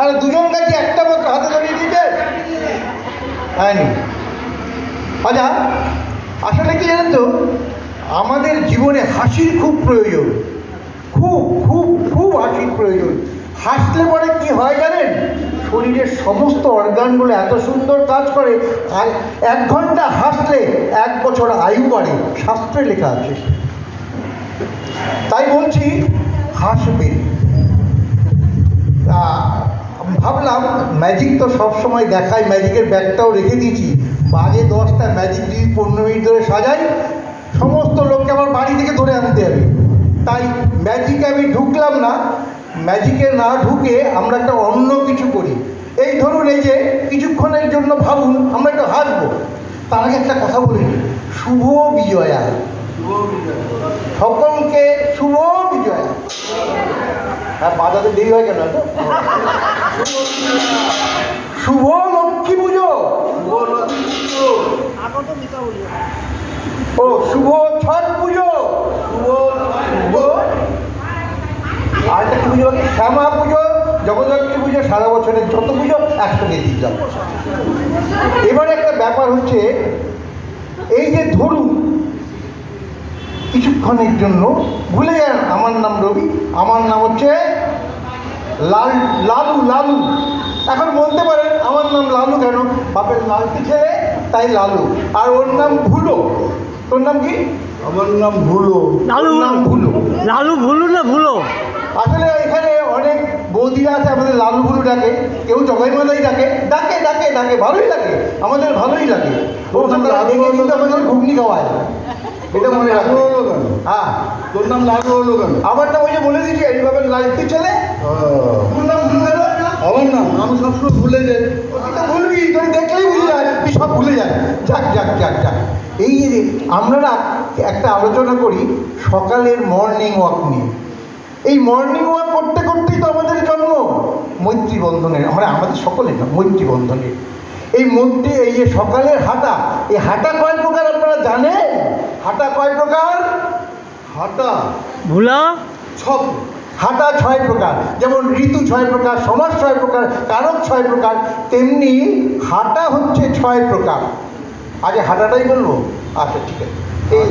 আর দুজন গাইছি একটা মাত্র হাতে ধরিয়ে দিতে হয়নি। আচ্ছা, আসলে কি জানেন তো, আমাদের জীবনে হাসির খুব প্রয়োজন, খুব খুব খুব হাসির প্রয়োজন। হাসলে পরে কি হয় জানেন, শরীরের সমস্ত অর্গানগুলো এত সুন্দর কাজ করে। আর 1 ঘন্টা হাসলে 1 বছর আয়ু বাড়ে, শাস্ত্রে লেখা আছে। তাই বলছি হাসবে। ভাবলাম ম্যাজিক তো সবসময় দেখাই, ম্যাজিকের ব্যাগটাও রেখে দিয়েছি। বাজে 10টা, ম্যাজিক যদি 15 মিনিট ধরে সাজাই সমস্ত লোককে আমার বাড়ি থেকে ধরে আনতে হবে। তাই ম্যাজিকে আমি ঢুকলাম না। ম্যাজিকে না ঢুকে আমরা একটা অন্য কিছু করি। এই ধরুন, এই যে কিছুক্ষণের জন্য ভাবুন আমরা একটু হাসবো। তার আগে একটা কথা বলি, শুভ বিজয়া। সকলকে শুভ বিজয়া। হ্যাঁ, বাজাতে দেরি হয় কেন? শুভ লক্ষ্মী পুজো, ও শুভ ছট পুজো, আর একটা পুজো বাকি শ্যামা পুজো, জগদ্ধাত্রী পুজো, সারা বছরের যত পুজো একসঙ্গে দিলাম। এবারে একটা ব্যাপার হচ্ছে, এই যে ধরুন কিছুক্ষণের জন্য ভুলে যান আমার নাম রবি, আমার নাম হচ্ছে লালু। লালু এখন বলতে পারেন আমার নাম লালু কেন? বাপের লালটি ছেলে তাই লালু। আর ওর নাম ভুলো। তোর নাম কি? আমার নাম ভুলো। লালু নাম ভুলো। লালু ভুলু না ভুলো? আসলে এখানে অনেক বৌদিরা আছে আমাদের লালু ভুলু ডাকে, কেউ জগাই মাদাই ডাকে, ডাকে ডাকে ডাকে ভালোই লাগে, আমাদের ভালোই লাগে। আমাদের ঘুগনি খাওয়ায়, এটা মনে রাখবো। হ্যাঁ, তোর নাম লালু হলো কেন? আমার নাম ওই যে বলে দিচ্ছি, এইভাবে লালটি ছেলে। তোর নাম ভুলু কেন? আমার নাম আমি সবসময় ভুলে যাই। তুই তো ভুলবি, তুই দেখলেই ভুলে যায়, তুই সব ভুলে যায়। যাক যাক যাক যাক। এই যে আমরা না একটা আলোচনা করি সকালের মর্নিং ওয়াক নিয়ে। এই মর্নিং ওয়াক করতে করতেই তো আমাদের জন্ম মৈত্রী বন্ধনের, আমাদের সকলের না, মৈত্রী বন্ধনের। এই মধ্যে এই যে সকালের হাঁটা, এই হাঁটা কয় প্রকার আপনারা জানেন? হাঁটা কয় প্রকার? হাঁটা ভুলা সব হাঁটা 6 প্রকার। যেমন ঋতু 6 প্রকার, সমাজ 6 প্রকার, কারক 6 প্রকার, তেমনি হাঁটা হচ্ছে 6 প্রকার। আগে হাঁটাটাই বলবো। আচ্ছা ঠিক আছে। এই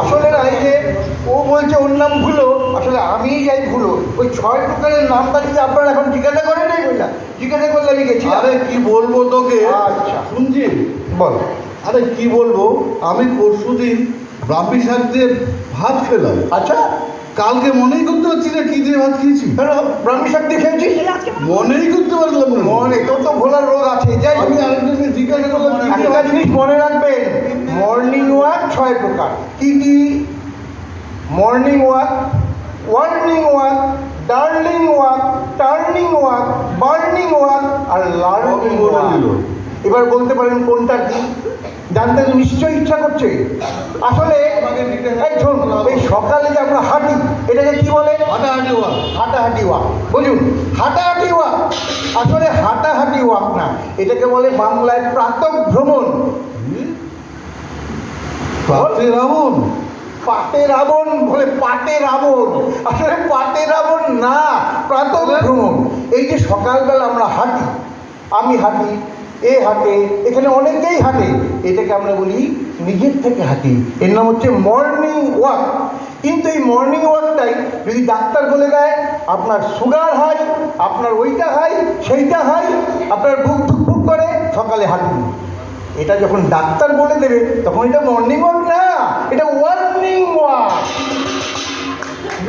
আসলে না, এই যে ও বলছে ওর নাম ভুলো, আসলে আমিই যাই ভুলো। ওই 6 প্রকারের নামটা যদি আপনারা এখন জিজ্ঞাসা করেন, এই বললাম জিজ্ঞাসা করলে আমি গেছি। আরে কি বলবো তোকে? আচ্ছা শুনছি বল। আরে কি বলবো, আমি পরশুদিন ব্রাহ্মী শাক দিয়ে ভাত খেলাম। আচ্ছা, কালকে মনেই করতে পারছি না কি দিয়ে ভাত খেয়েছি। কেন ব্রাহ্মী শাক দিয়ে খেয়েছি? মনেই করতে পারলাম না। মনে তোর তো ভোলার রোগ আছে। যাই আমি আরেকজনকে জিজ্ঞাসা করলাম কি দিয়ে একটা ভাত জিনিস মনে রাখবেন, মর্নিং ওয়াক 6 প্রকার। কি কি? Morning walk, warning walk, darling walk, turning walk, burning walk are learning বলে ওয়াক। দিল। এবার বলতে পারেন কোনটা কি? জানতে তো নিশ্চয়ই ইচ্ছা করছে। আসলে এই শোন, এই সকালে যে আমরা হাঁটি এটাকে কি বলে? হাঁটাহাঁটি ওয়াক। হাঁটাহাঁটি ওয়াক। বুঝুন, হাঁটাহাঁটি ওয়াক আসলে হাঁটাহাঁটি ওয়াক না, এটাকে বলে বাংলায় প্রাতঃ ভ্রমণ। পাতে রাবণ। পাটে রাবণ বলে, পাটে রাবণ আসলে পাটে রাবণ না, প্রাতঃ ভ্রমণ। এই যে সকালবেলা আমরা হাঁটি, আমি হাঁটি, এ হাঁটে, এখানে অনেকেই হাঁটে, এটাকে আমরা বলি নিজের থেকে হাঁটি। এর নাম হচ্ছে মর্নিং ওয়াক। কিন্তু এই মর্নিং ওয়াকটাই যদি ডাক্তার বলে দেয় আপনার সুগার হাই, আপনার ওইটা হাই, সেইটা হাই, আপনার বুক ধুকপুক করে, সকালে হাঁটুন, এটা যখন ডাক্তার বলে দেবে তখন এটা মর্নিং ওয়াক না, এটা ওয়ার্নিং ওয়াক।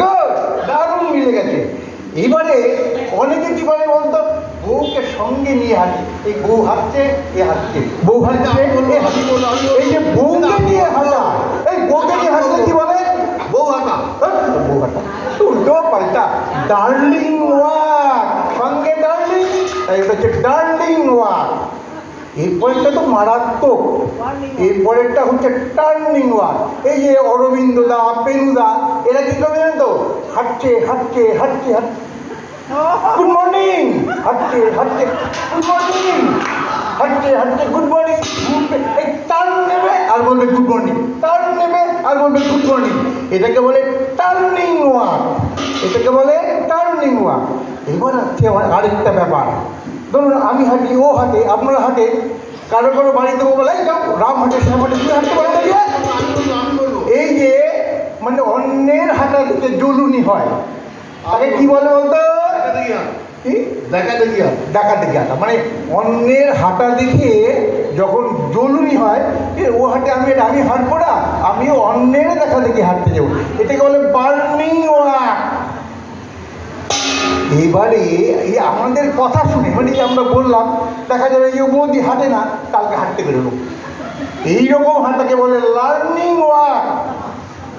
গুড, দারুণ মিলে গেছে। এইবারে অনেকে কি বলে বলতো, বউকে সঙ্গে নিয়ে হাঁটি। এই বউ হাঁটছে, এ হাঁটছে, বউ হাঁটছে, এ হাঁটছে। এই যে বউকে নিয়ে হাঁটা, এই বউকে নিয়ে হাঁটলে কি বলে? বউ হাঁটা। বউ হাঁটা উল্টো পাল্টা। ডার্লিং ওয়াক, সঙ্গে ডার্লিং, তাই এটা হচ্ছে ডার্লিং ওয়াক। এরপরেরটা তো মারাত্মক, এরপরেরটা হচ্ছে টার্নিং ওয়াক। এই যে অরবিন্দ দা, পেনুদা, এরা কি করবে জানেন তো? হাঁটছে হাঁটছে হাঁটছে হাঁটছে, গুড মর্নিং, হাঁটছে হাঁটছে গুড মর্নিং, হাঁটছে হাঁটছে গুড মর্নিং। এই টার্ন নেবে আর বলবে গুড মর্নিং, টার্ন নেবে আর বলবে গুড মর্নিং। এটাকে বলে টার্নিং ওয়াক, এটাকে বলে টার্নিং ওয়াক। এবার আছে আরেকটা ব্যাপার, ধরুন আমি হাঁটি, ও হাঁটে, আপনারা হাঁটে, কারো কারো বাড়িতে ও বলে যাও রাম হাঁটে, শ্যাম হাঁটে, তুমি হাঁটতে পারো না গিয়ে? এই যে মানে অন্যের হাঁটা দিতে জলুনি হয়, তাকে কি বলে বলতো? কি দেখা দেখি আর ডাকাতি হাঁটা, মানে অন্যের হাঁটা দেখে যখন জলুনি হয় যে ও হাঁটে আমি হাঁটবো না, আমিও অন্যের দেখা দেখে হাঁটতে যাবো, এটাকে বলে বার্নিং ওয়াক। এবারে এই আমাদের কথা শুনে মানে যে আমরা বললাম, দেখা যাবে যে মোদি হাঁটে না, কালকে হাঁটতে বেরোলো, এইরকম হাঁটাকে বলে লার্নিং ওয়াক।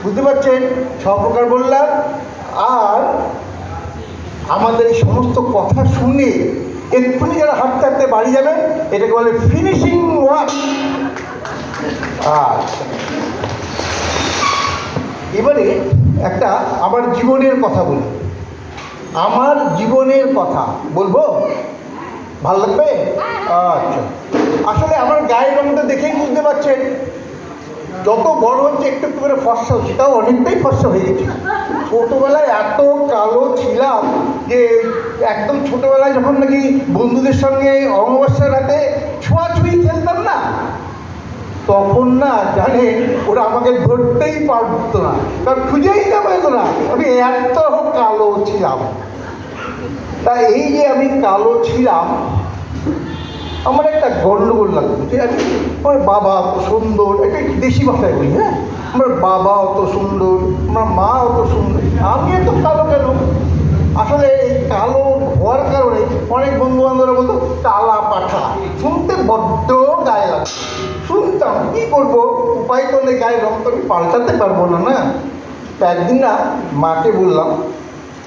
বুঝতে পারছেন? সব প্রকার বললাম। আর আমাদের এই সমস্ত কথা শুনে এক্ষুনি যারা হাঁটতে হাঁটতে বাড়ি যাবেন, এটাকে বলে ফিনিশিং ওয়াক। আচ্ছা, এবারে একটা আমার জীবনের কথা বলি। আমার জীবনের কথা বলবো, ভালো লাগবে? আচ্ছা, আসলে আমার গায়ের রঙটা দেখেই বুঝতে পারছেন, যত বড় হচ্ছে একটু একটু করে ফর্সা হচ্ছে, তাও অনেকটাই ফর্সা হয়ে গেছে। ছোটোবেলায় এত কালো ছিলাম যে একদম ছোটোবেলায় যখন নাকি বন্ধুদের সঙ্গে অমাবস্যার রাতে ছোঁয়াছুঁই খেলতাম না, তখন না জানেন ওরা আমাকে ধরতেই পারতো না, কারণ খুঁজেই পেতো না, আমি এত কালো ছিলাম। তা এই যে আমি কালো ছিলাম, আমার একটা গণ্ডগোল লাগতো যে আমার বাবা অত সুন্দর, এটা দেশি ভাষায় বলি, হ্যাঁ, আমার বাবা অত সুন্দর, আমার মা অত সুন্দর, আমি এত কালো কেন? আসলে এই কালো হওয়ার কারণে অনেক বন্ধু বান্ধবরা বলতো কালা পাঠা, শুনতে বড্ড গায়ে লাগতো। শুনতাম, কী করবো, উপায় তো নেই, গায়ে রং তো আমি পাল্টাতে পারবো না, না? তা একদিন না মাকে বললাম,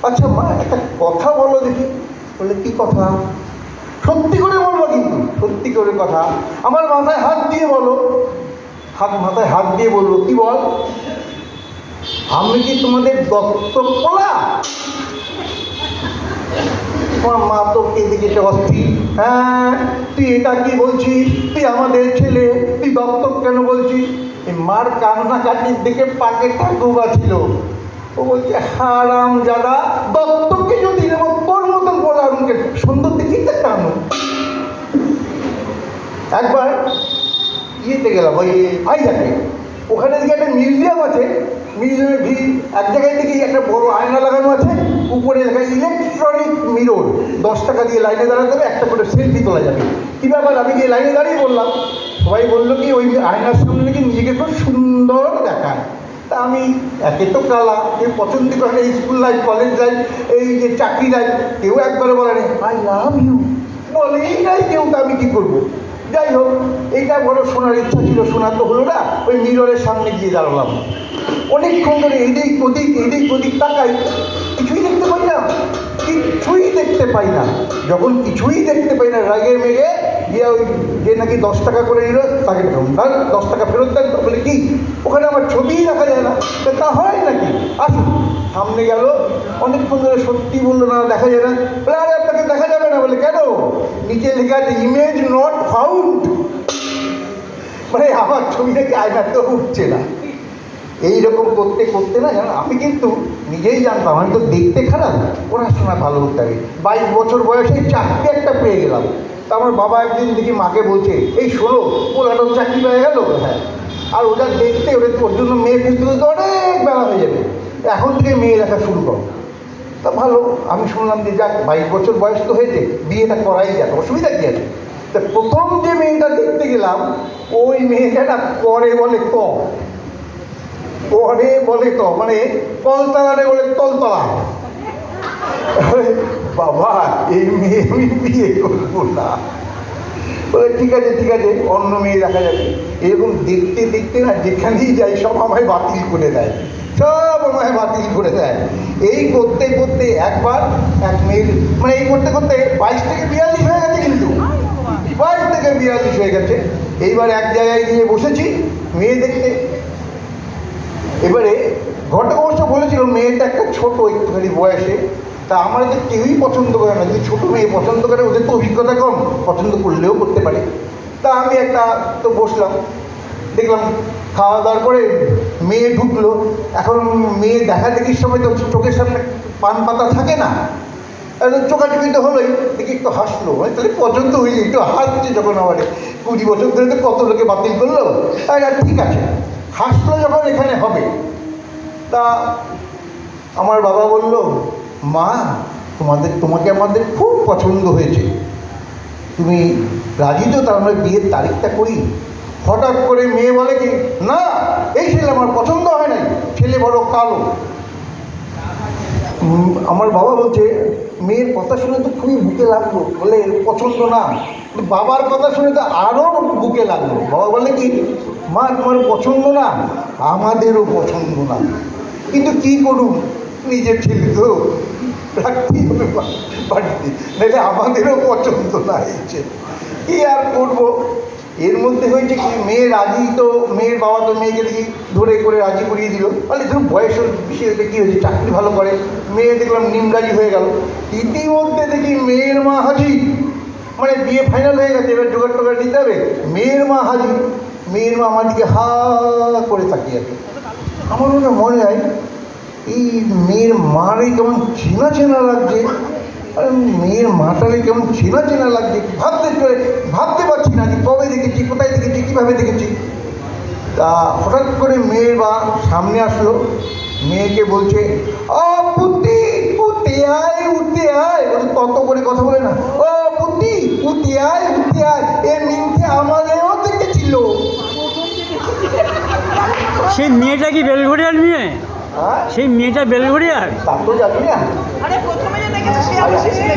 আচ্ছা মা একটা কথা বলো দেখি। বলে কী কথা? সত্যি করে বলবো, কিন্তু সত্যি করে কথা, আমার মাথায় হাত দিয়ে বলো। মাথায় হাত দিয়ে বলবো, কি বল? আমি কি তোমাদের দত্তক পোলা? তোমার মা তো কেঁদে কেটে অস্থির। হ্যাঁ, তুই এটা কি বলছিস? তুই আমাদের ছেলে, তুই দত্তক কেন বলছিস? এই মার কান্নাকাটির দিকে পাকেটা ডোবা ছিল। ও বলছে, হারাম যারা, দত্তককে যদি নেব তোর মতন বলা আমাকে সুন্দর দেখেই তো টানো। একবার ইয়েতে গেলাম, ওই ভাইজাকে, ওখানে দিকে একটা মিউজিয়াম আছে, মিউজিয়ামের ভিড়, এক জায়গায় দেখি একটা বড় আয়না লাগানো আছে, উপরে লেখা ইলেকট্রনিক মিরর, 10 টাকা দিয়ে লাইনে দাঁড়াতে হবে, একটা করে সেলফি তোলা যাবে। কী ব্যাপার, আমি গিয়ে লাইনে দাঁড়িয়ে বললাম, সবাই বললো কি ওই আয়নার সামনে নাকি নিজেকে খুব সুন্দর দেখায়। তা আমি একে তো কালা, কেউ পছন্দ করে স্কুল লাইফ, কলেজ লাইফ, এই যে চাকরি লাইফ, কেউ একবারে বলে না আই লাভ ইউ, বলেই নাই কেউ, তা আমি কী করবো? যাই হোক, এইটা বড় শোনার ইচ্ছা ছিল, শোনা তো হলো না, ওই মিররের সামনে গিয়ে দাঁড়ালাম। অনেকক্ষণ ধরে এদিক ওদিক তাকাই, কিছুই দেখতে পাই না, কিছুই দেখতে পাই না। যখন কিছুই দেখতে পাই না, রাগে মেগে গিয়ে ওই যে নাকি 10 টাকা করে নিল তাকে দেন, 10 টাকা ফেরত দেন। বলে কি, ওখানে আমার ছবিই দেখা যায় না। তা হয় নাকি, আসুন। সামনে গেল, অনেকক্ষণ ধরে সত্যি বললো না, দেখা যায় না। বলে আরে আপনাকে দেখা যাবে না। বলে কেন? নিচে লেখা আছে ইমেজ নট ফাউন্ড, মানে আমার ছবি নাকি আয়নাতেও উঠছে না। এইরকম করতে করতে না জানো, আমি কিন্তু নিজেই জানতাম আমি তো দেখতে খারাপ, পড়াশোনা ভালো হতে হবে। 22 বছর বয়সে চাকরি একটা পেয়ে গেলাম। তা আমার বাবা একদিন দেখি মাকে বলছে, এই শোনো ওর চাকরি পেয়ে গেল। হ্যাঁ, আর ওটা দেখতে ওর জন্য মেয়ে খুঁজতে খুঁজতে অনেক বেলা হয়ে যাবে, এখন থেকে মেয়ে দেখা শুরু করো। তা ভালো, আমি শুনলাম যে যাক 22 বছর বয়স তো হয়েছে, বিয়েটা করাই যাক, অসুবিধা কী আছে। তা প্রথম যে মেয়েটা দেখতে গেলাম, ওই মেয়েটা পরে বলে মানে কলতলারে বলে তলতলা। বাবা, এই মেয়ে আমি বিয়ে করবো না। বলে ঠিক আছে, অন্য মেয়ে দেখা যাবে। এরকম দেখতে দেখতে না যেখানেই যাই সব আমায় বাতিল করে দেয়, এই করতে করতে একবার এক মেয়ের, মানে এই করতে করতে 22 থেকে 42 হয়ে গেছে, কিন্তু 22 থেকে 42 হয়ে গেছে। এইবার এক জায়গায় গিয়ে বসেছি মেয়ে দেখতে। এবারে ঘটক অবশ্য বলেছিল মেয়েটা একটা ছোটো একটুখানি বয়সে, তা আমার তো কেউই পছন্দ করে না। যদি ছোটো মেয়ে পছন্দ করে, ওদের তো অভিজ্ঞতা কম, পছন্দ করলেও করতে পারে। তা আমি একটা তো বসলাম, দেখলাম খাওয়া দাওয়ার পরে মেয়ে ঢুকলো। এখন মেয়ে দেখা দেখির সময় তো চোখের সামনে পান পাতা থাকে না, একদম চোখাচোখি তো হলোই, দেখি একটু হাসলো, তাহলে পছন্দ হয়েছে, একটু হাসছে যখন আমাদের 20 বছর ধরে তো কত লোকে বাতিল করলো। ঠিক আছে, হাসলো যখন এখানে হবে। তা আমার বাবা বলল, মা তোমাকে আমাদের খুব পছন্দ হয়েছে, তুমি রাজি তো? তার আমরা বিয়ের তারিখটা করি। হঠাৎ করে মেয়ে বলে কি, না এই ছেলে আমার পছন্দ হয় নাই, ছেলে বড় কালো। আমার বাবা বলছে, মেয়ের কথা শুনে তো খুবই বুকে লাগলো, বলে পছন্দ না। বাবার কথা শুনে তো আরও বুকে লাগলো। বাবা বলে কি, মা তোমার পছন্দ না, আমাদেরও পছন্দ না, কিন্তু কী করুন, নিজের ছেলে তো রাখতেই হবে বাড়িতে, নাহলে আমাদেরও পছন্দ না হয়েছে, কী আর করবো। এর মধ্যে হয়েছে কি, মেয়ে রাজি তো, মেয়ের বাবা তো মেয়েকে দেখি ধরে করে রাজি করিয়ে দিল। বলে ধরুন বয়সের বেশি হয়েছে, কী হয়েছে, চাকরি ভালো করে, মেয়ে দেখলাম নিমরাজি হয়ে গেল। ইতিমধ্যে দেখি মেয়ের মা হাজি, মানে বিয়ে ফাইনাল হয়ে গেছে, এবার জোগাড় টোগাড় দিতে হবে। মেয়ের মা হাজি, মেয়ের মা আমার দিকে হা করে তাকিয়ে আছে। আমার মনে হয় এই মেয়ের মারে কেমন চেনা চেনা লাগছে, আরে মেয়ের মাটারে কেমন চেনা চেনা লাগছে, ভাবতে পারছি না যে কবে দেখেছি, কোথায় দেখেছি, কীভাবে দেখেছি। তা হঠাৎ করে মেয়ের বা সামনে আসলো, মেয়েকে বলছে, ও পুতি উঠে আয় উঠে আয়, তত করে কথা বলে না, ও পুতি উঠে আয় উঠে আয়, এ মিথ্যে আমাদেরও দেখেছিল। সেই মেয়েটা কি বেলঘড়িয়ার মেয়ে? হ্যাঁ, সেই মেয়েটা বেলঘড়িয়ার? তা তো জানি না।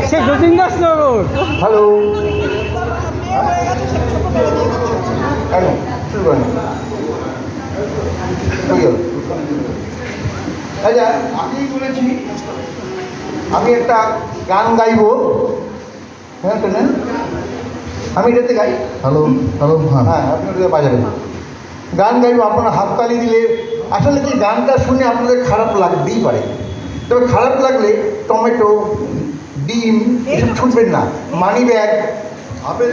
সে যতীন দাস নগর। হ্যালো, কেন শুরু করেন? আচ্ছা, আমি বলেছি আমি একটা গান গাইব। হ্যাঁ শোনেন, আমি এটাতে গাই। হ্যালো হ্যালো, হ্যাঁ হ্যাঁ, আপনি ওটাতে বাজাবেন। গান গাইব, আপনারা হাততালি দিলে, আসলে কি গানটা শুনে আপনাদের খারাপ লাগতেই পারে, তবে খারাপ লাগলে টমেটো, ডিম এসব ছুটবেন না, মানি ব্যাগ,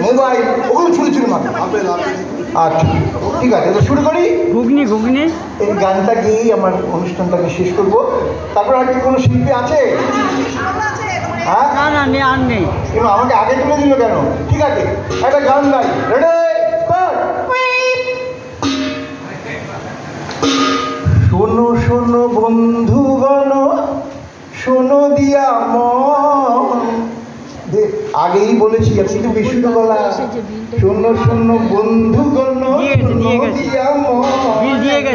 মোবাইল, ওগুলো ছুঁড়ে ছুঁড়ে মারবেন। Apple apple. আচ্ছা ঠিক আছে, তো শুরু করি। ঘুগনি ঘুগনি। এই গানটা গিয়েই আমার অনুষ্ঠানটাকে শেষ করব। তারপর আর কি কোনো শিল্পী আছে? হ্যাঁ, না না নেই, আর নেই। কিন্তু আমাকে আগে তুলে দিল কেন? ঠিক আছে, একটা গান গাই। Ready start. শোনো শোনো বন্ধুগণ, শোনো দিয়া মন, আগেই বলেছি কিন্তু বিশুদ্ধ গলা। শোনো শোনো বন্ধুগণ, শোনো দিয়া মন,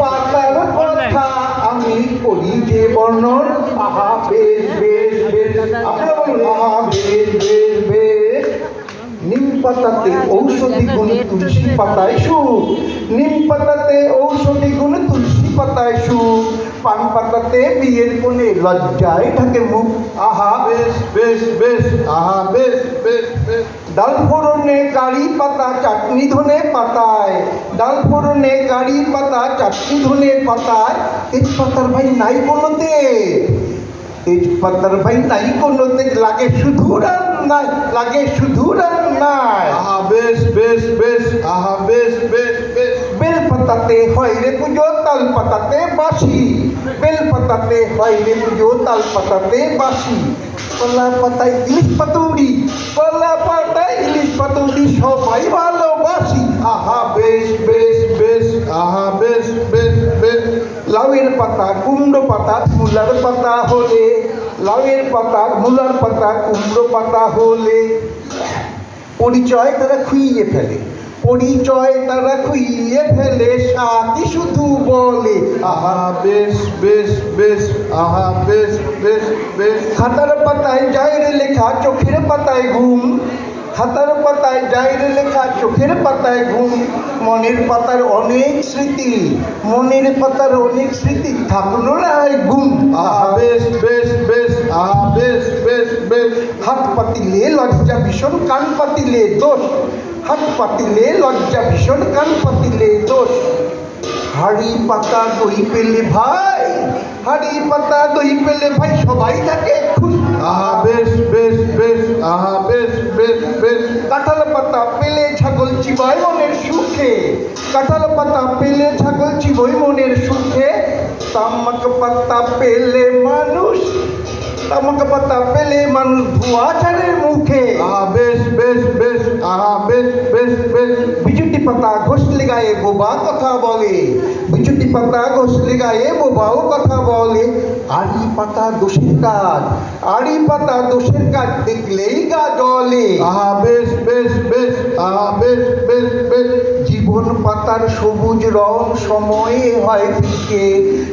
পাতার কথা আমি করি যে বর্ণন। আহা বেশ বেশ বেশ, আপনারা বলুন আহা বেশ বেশ বেশ। নিম পাতাতে ঔষধি গুণ তুলসী পাতায় সুখ, নিম পাতাতে ঔষধি গুণ তুলসী পাতায় সুখ, পান পাতাতে বিয়ের কোণে লজ্জায় ঢাকে মুখ। আহা বেশ বেশ বেশ, আহা বেশ বেশ বেশ। ডাল ফোড়নে কারি পাতা চাটনি ধনে পাতায়, ডাল ফোড়নে কারি পাতা চাটনি ধনে পাতায়, তেজপাতার ভাই নাই কোনোতে, তেজপাতার ভাই নাই কোনোতে, লাগে শুধু রান্নায়, লাগে শুধু রান্নায়। আহা বেশ বেশ বেশ, আহা বেশ বেশ বেশ। বেল পাতাতে হয় রে পুজো, তাল পাতাতে বাসি, বেল পাতাতে হয় রে পুজো, তাল পাতাতে বাসি। কলা পাতায় ইলিশ পাতুরি, কলা পাতায় ইলিশ পাতুরি সবাই ভালোবাসি। আহা বেশ বেশ বেশ, আহা বেশ বেশ বেশ। লাউয়ের পাতা কুমড়ো পাতা মূলার পাতা হলে, লাউয়ের পাতা মূলার পাতা কুমড়ো পাতা হলে, পরিচয় তারা খুইয়ে ফেলে, পরিচয় তারা খুইয়ে ফেলে, সাথী শুধু বলে। আহা বেশ বেশ বেশ, আহা বেশ বেশ বেশ। খাতার পাতায় যায় রে লেখা, চোখের পাতায় ঘুম, খাতার পাতায় যায় রে লেখা, চোখের পাতায় ঘুম, মনের পাতার অনেক স্মৃতি, মনের পাতার অনেক স্মৃতি, থাকলো না গুম। আহা বেশ বেশ বেশ, আহা বেশ বেশ বেশ। হাত পাতিলে লজ্জা ভীষণ, কান পাতিলে দোষ, হাত পাতিলে লজ্জা ভীষণ, কান পাতিলে দোষ। হাড়ি পাতা দই পেলে ভাই, হাড়ি পাতা দই পেলে ভাই সবাই থাকে খুশ। আহা বেশ বেশ বেশ, আহা বেশ বেশ বেশ। কাঁঠাল পাতা পেলে ছাগল চিবায় মনের সুখে, কাঁঠাল পাতা পেলে ছাগল চিবই মনের সুখে, তামাক পাতা পেলে মানুষ, লামাকা পাতা পেলে মানুষ ধোঁয়া ছাড়ে মুখে। আহা বেশ বেশ বেশ, আহা বেশ বেশ বেশ। বিচুটি পাতা ঘষলে গায়ে বোবা কথা বলে, বিচুটি পাতা ঘষলে গায়ে বোবাও কথা বলে। আড়ি পাতা দোষের কাজ, আড়ি পাতা দোষের কাজ দেখলেই গা জ্বলে। আহা বেশ বেশ বেশ, আহা বেশ বেশ বেশ। জীবন পাতার সবুজ রং সময়ে হয় ফিকে,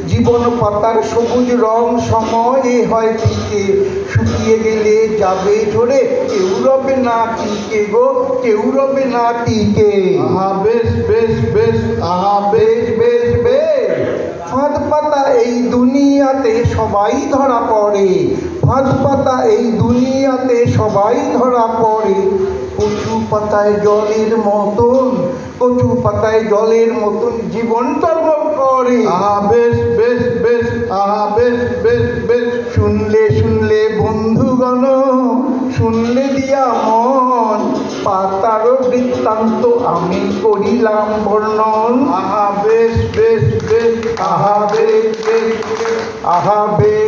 জীবন পাতার সবুজ রং সময়ে হয় ফিকে। শুকিয়ে গেলে যাবে ঝরে, কেউ রবে না টিকে গো, কেউ রবে না টিকে। আহা বেশ বেশ বেশ, আহা বেশ বেশ বেশ বেশ। ফাঁদ পাতা এই দুনিয়াতে সবাই ধরা পড়ে, ফাঁদ পাতা এই দুনিয়াতে সবাই ধরা পড়ে। কচু পাতায় জলের মতন, কচু পাতায় জলের মতন জীবন টলমল করে। আহা বেশ বেশ বেশ, আহা বেশ বেশ বেশ। শুনলে শুনলে বন্ধুগণ, শুনলে দিয়া মন, পাতার বৃত্তান্ত আমি করিলাম বর্ণন। আহা বেশ বেশ বেশ, আহা বেশ বেশ বেশ। আহা বে